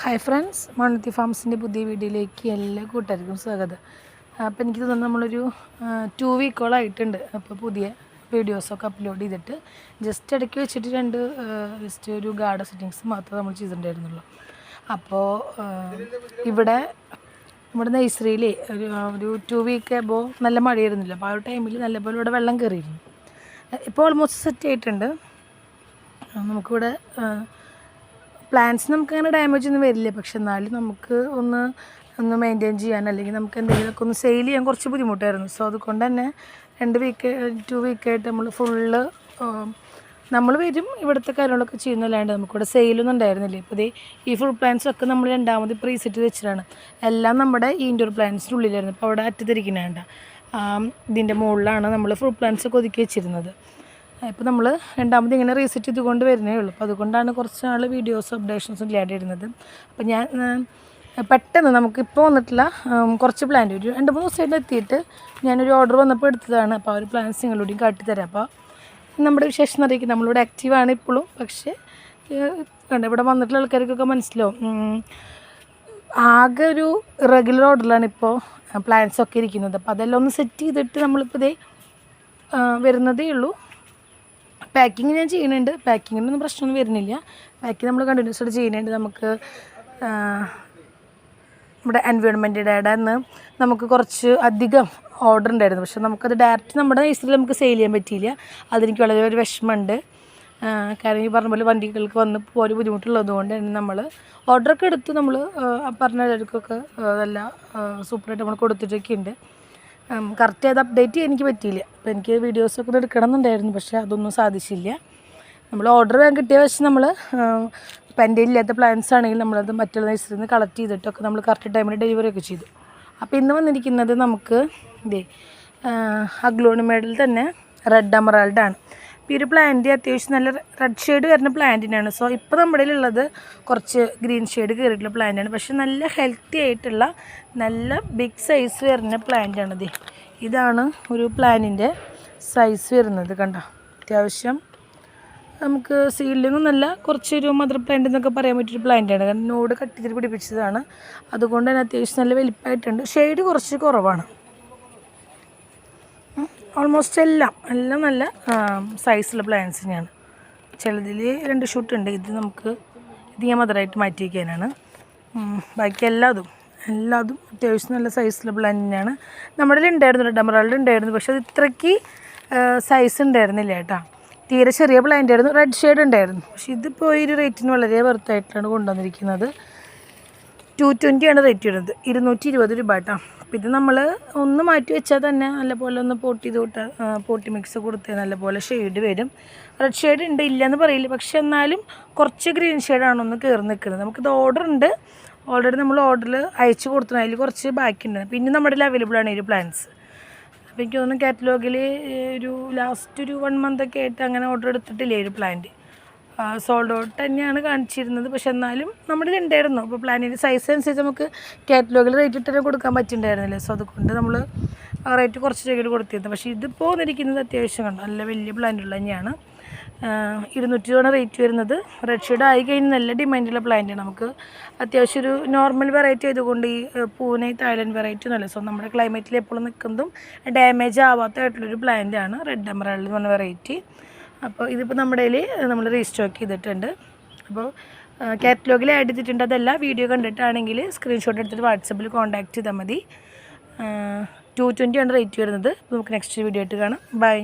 Hi friends, Mannuthy ഫാംസിൻ്റെ പുതിയ വീഡിയോയിലേക്ക് എല്ലാ കൂട്ടുകാർക്കും സ്വാഗതം. അപ്പോൾ എനിക്ക് തോന്നുന്നു നമ്മളൊരു 2 വീക്കോളായിട്ടുണ്ട്. അപ്പോൾ പുതിയ വീഡിയോസൊക്കെ അപ്ലോഡ് ചെയ്തിട്ട് ജസ്റ്റ് ഇടയ്ക്ക് വെച്ചിട്ട് ജസ്റ്റ് ഒരു ഗാർഡൻ സെറ്റിങ്സ് മാത്രമേ നമ്മൾ ചെയ്തിട്ടുണ്ടായിരുന്നുള്ളൂ. അപ്പോൾ ഇവിടെ നമ്മുടെ നഴ്സറിയിൽ ഒരു 2 വീക്ക് എബോ നല്ല മഴയായിരുന്നില്ല. അപ്പോൾ ആ ഒരു ടൈമിൽ നല്ലപോലെ ഇവിടെ വെള്ളം കയറിയിരുന്നു. ഇപ്പോൾ ഓൾമോസ്റ്റ് സെറ്റ് ആയിട്ടുണ്ട്. നമുക്കിവിടെ പ്ലാന്റ്സ് നമുക്കങ്ങനെ ഡാമേജ് ഒന്നും വരില്ല. പക്ഷെ എന്നാലും നമുക്ക് ഒന്ന് മെയിൻറ്റെയിൻ ചെയ്യാൻ, അല്ലെങ്കിൽ നമുക്ക് എന്തെങ്കിലുമൊക്കെ ഒന്ന് സെയിൽ ചെയ്യാൻ കുറച്ച് ബുദ്ധിമുട്ടായിരുന്നു. സോ അതുകൊണ്ട് തന്നെ 2 വീക്കായിട്ട് നമ്മൾ വരും ഇവിടുത്തെ കാര്യങ്ങളൊക്കെ ചെയ്യുന്നല്ലാണ്ട് നമുക്കിവിടെ സെയിലൊന്നും ഉണ്ടായിരുന്നില്ല. ഇപ്പോൾ ഈ ഫുൾ പ്ലാന്റ്സൊക്കെ നമ്മൾ രണ്ടാമത് ഇപ്പോൾ റീസെറ്റ് വെച്ചിട്ടാണ്. എല്ലാം നമ്മുടെ ഈ ഇൻഡോർ പ്ലാന്റ്സിൻ്റെ ഉള്ളിലായിരുന്നു. ഇപ്പോൾ അവിടെ അറ്റത്തിരിക്കുന്നുണ്ട്. ഇതിൻ്റെ മുകളിലാണ് നമ്മൾ ഫുൾ പ്ലാന്റ്സൊക്കെ ഒതുക്കി വെച്ചിരുന്നത്. ഇപ്പോൾ നമ്മൾ രണ്ടാമത് ഇങ്ങനെ റീസെറ്റ് ചെയ്തുകൊണ്ട് വരുന്നേ ഉള്ളൂ. അപ്പോൾ അതുകൊണ്ടാണ് കുറച്ച് നാൾ വീഡിയോസ് അപ്ഡേഷൻസും ഇല്ലാതെ ഇരുന്നത്. അപ്പോൾ ഞാൻ പെട്ടെന്ന് നമുക്കിപ്പോൾ വന്നിട്ടുള്ള കുറച്ച് പ്ലാന്റ് ഒരു 2-3 ദിവസമായിട്ട് എത്തിയിട്ട് ഞാനൊരു ഓർഡർ വന്നപ്പോൾ എടുത്തതാണ്. അപ്പോൾ ആ ഒരു പ്ലാന്റ്സ് നിങ്ങളോടും കാട്ടിത്തരാം. അപ്പോൾ നമ്മുടെ വിശേഷം അറിയിക്കും. നമ്മളിവിടെ ആക്റ്റീവാണ് ഇപ്പോഴും. പക്ഷേ ഇവിടെ വന്നിട്ടുള്ള ആൾക്കാർക്കൊക്കെ മനസ്സിലാവും. ആകെ ഒരു റെഗുലർ ഓർഡറിലാണ് ഇപ്പോൾ പ്ലാന്റ്സൊക്കെ ഇരിക്കുന്നത്. അപ്പോൾ അതെല്ലാം ഒന്ന് സെറ്റ് ചെയ്തിട്ട് നമ്മളിപ്പോൾ വരുന്നതേ ഉള്ളൂ. പാക്കിങ് ഞാൻ ചെയ്യുന്നുണ്ട്. പാക്കിങ്ങിനൊന്നും പ്രശ്നമൊന്നും വരുന്നില്ല. പാക്കിങ് നമ്മൾ കണ്ടിന്യൂസ് ആയിട്ട് ചെയ്യുന്നുണ്ട്. നമുക്ക് നമ്മുടെ എൻവയോൺമെൻറ്റ് ഡേയുടെ നിന്ന് നമുക്ക് കുറച്ച് അധികം ഓർഡർ ഉണ്ടായിരുന്നു. പക്ഷെ നമുക്കത് ഡയറക്റ്റ് നമ്മുടെ നഴ്സറിയിൽ നമുക്ക് സെയിൽ ചെയ്യാൻ പറ്റിയില്ല. അതെനിക്ക് വളരെ ഒരു വിഷമമുണ്ട്. കാരണം ഈ പറഞ്ഞ പോലെ വണ്ടികൾക്ക് വന്ന് പോകാൻ ബുദ്ധിമുട്ടുള്ളത് കൊണ്ട് തന്നെ നമ്മൾ ഓർഡറൊക്കെ എടുത്ത് നമ്മൾ പറഞ്ഞവർക്കൊക്കെ നല്ല സൂപ്പറായിട്ട് നമ്മൾ കൊടുത്തിട്ടൊക്കെ ഉണ്ട്. കറക്റ്റ് അത് അപ്ഡേറ്റ് ചെയ്യാൻ എനിക്ക് പറ്റിയില്ല. അപ്പോൾ എനിക്ക് വീഡിയോസൊക്കെ ഒന്ന് എടുക്കണം എന്നുണ്ടായിരുന്നു. പക്ഷേ അതൊന്നും സാധിച്ചില്ല. നമ്മൾ ഓർഡർ വേഗം കിട്ടിയ വെച്ച് നമ്മൾ ഇപ്പം എൻ്റെ ഇല്ലാത്ത പ്ലാൻസ് ആണെങ്കിൽ നമ്മളത് മറ്റുള്ള നഴ്സറിയിൽ നിന്ന് കളക്ട് ചെയ്തിട്ടൊക്കെ നമ്മൾ കറക്റ്റ് ടൈമിൽ ഡെലിവറി ഒക്കെ ചെയ്തു. അപ്പോൾ ഇന്ന് വന്നിരിക്കുന്നത് നമുക്ക് അഗ്ലോണിമേഡിൽ തന്നെ റെഡ് എമറാൾഡാണ്. ഇപ്പോൾ ഈ ഒരു പ്ലാന്റ് അത്യാവശ്യം നല്ല റെഡ് ഷെയ്ഡ് വരുന്ന പ്ലാന്റിനാണ്. സോ ഇപ്പോൾ നമ്മുടെ ഉള്ളത് കുറച്ച് ഗ്രീൻ ഷെയ്ഡ് കയറിയിട്ടുള്ള പ്ലാന്റാണ്. പക്ഷെ നല്ല ഹെൽത്തി ആയിട്ടുള്ള നല്ല ബിഗ് സൈസ് വരുന്ന പ്ലാന്റാണിത്. ഇതാണ് ഒരു പ്ലാന്റിൻ്റെ സൈസ് വരുന്നത്. കണ്ടോ, അത്യാവശ്യം നമുക്ക് സീഡ്ലിങ്ങും നല്ല കുറച്ചൊരു മദർ പ്ലാന്റ് എന്നൊക്കെ പറയാൻ പറ്റിയൊരു പ്ലാന്റാണ്. കാരണം നോട് കട്ട് ചെയ്തിട്ട് പിടിപ്പിച്ചതാണ്. അതുകൊണ്ട് തന്നെ അത്യാവശ്യം നല്ല വലിപ്പമായിട്ടുണ്ട്. ഷെയ്ഡ് കുറച്ച് കുറവാണ്. ഓൾമോസ്റ്റ് എല്ലാം നല്ല സൈസുള്ള പ്ലാന്റ്സ് തന്നെയാണ്. ചിലതിൽ 2 ഷൂട്ട് ഉണ്ട്. ഇത് ഞാൻ മദറായിട്ട് മാറ്റി വയ്ക്കാനാണ്. ബാക്കി എല്ലാതും അത്യാവശ്യം നല്ല സൈസുള്ള പ്ലാന്റ് തന്നെയാണ്. നമ്മുടെ ഉണ്ടായിരുന്നു, റെഡ് എമറാൾഡ് ഉണ്ടായിരുന്നു. പക്ഷെ അത് ഇത്രയ്ക്ക് സൈസ് ഉണ്ടായിരുന്നില്ല കേട്ടോ. തീരെ ചെറിയ പ്ലാന്റ് ആയിരുന്നു. റെഡ് ഷെയ്ഡ് ഉണ്ടായിരുന്നു. പക്ഷെ ഇതിപ്പോൾ ഈ ഒരു റേറ്റിന് വളരെ വെറുത്തായിട്ടാണ് കൊണ്ടുവന്നിരിക്കുന്നത്. 220 ആണ് റേറ്റ് വരുന്നത്. 220 രൂപ കേട്ടോ. അപ്പോൾ ഇത് നമ്മൾ ഒന്ന് മാറ്റി വെച്ചാൽ തന്നെ നല്ലപോലെ ഒന്ന് പോട്ടി മിക്സ് കൊടുത്താൽ നല്ലപോലെ ഷെയ്ഡ് വരും. റെഡ് ഷെയ്ഡ് ഉണ്ട്, ഇല്ലയെന്ന് പറയില്ല. പക്ഷെ എന്നാലും കുറച്ച് ഗ്രീൻ ഷെയ്ഡാണ് ഒന്ന് കയറി നിൽക്കുന്നത്. നമുക്കിത് ഓർഡർ ഉണ്ട്. ഓൾറെഡി നമ്മൾ ഓർഡറിൽ അയച്ചു കൊടുത്തു. അതിൽ കുറച്ച് ബാക്കിയുണ്ട്. പിന്നെ നമ്മുടെ അവൈലബിൾ ആണ് ഈ ഒരു പ്ലാന്റ്സ്. അപ്പോൾ എനിക്ക് തോന്നുന്നു കാറ്റലോഗിൽ ഒരു ലാസ്റ്റ് ഒരു 1 മന്തൊക്കെ ആയിട്ട് അങ്ങനെ ഓർഡർ എടുത്തിട്ടില്ലേ ഒരു പ്ലാന്റ്. സോൾഡ് ഔട്ട് തന്നെയാണ് കാണിച്ചിരുന്നത്. പക്ഷെ എന്നാലും നമ്മുടെ ഉണ്ടായിരുന്നു. അപ്പോൾ പ്ലാനിൻ്റെ സൈസ് അനുസരിച്ച് നമുക്ക് കാറ്റലോഗിൽ റേറ്റ് ഇട്ട് കൊടുക്കാൻ പറ്റുന്നുണ്ടായിരുന്നില്ല. സോ അതുകൊണ്ട് നമ്മൾ റേറ്റ് കുറച്ച് രൂപയിൽ കൊടുത്തിരുന്നത്. പക്ഷേ ഇതിപ്പോൾ വന്നിരിക്കുന്നത് അത്യാവശ്യം കണ്ടു നല്ല വലിയ പ്ലാന്റുള്ള തന്നെയാണ്. 220 റേറ്റ് വരുന്നത്. റെഡ് ഷെയ്ഡ് ആയി കഴിഞ്ഞാൽ നല്ല ഡിമാൻഡുള്ള പ്ലാന്റാണ്. നമുക്ക് അത്യാവശ്യം ഒരു നോർമൽ വെറൈറ്റി ആയതുകൊണ്ട് ഈ പൂനെ തായ്ലൻഡ് വെറൈറ്റി ഒന്നുമല്ല. സോ നമ്മുടെ ക്ലൈമറ്റിൽ എപ്പോഴും നിൽക്കുന്നതും ഡാമേജ് ആവാത്തതായിട്ടുള്ളൊരു പ്ലാന്റാണ് റെഡ് എമറാൾഡ് എന്ന് പറഞ്ഞ വെറൈറ്റി. അപ്പോൾ ഇതിപ്പോൾ നമ്മുടെ നമ്മൾ റീസ്റ്റോക്ക് ചെയ്തിട്ടുണ്ട്. അപ്പോൾ കാറ്റലോഗിൽ ആഡ് ചെയ്തിട്ടുണ്ട്. അതല്ല, വീഡിയോ കണ്ടിട്ടാണെങ്കിൽ സ്ക്രീൻഷോട്ട് എടുത്തിട്ട് വാട്സപ്പിൽ കോൺടാക്റ്റ് ചെയ്താൽ മതി. 220 ആണ് റേറ്റ് വരുന്നത്. നമുക്ക് നെക്സ്റ്റ് വീഡിയോ ആയിട്ട് കാണാം. ബൈ.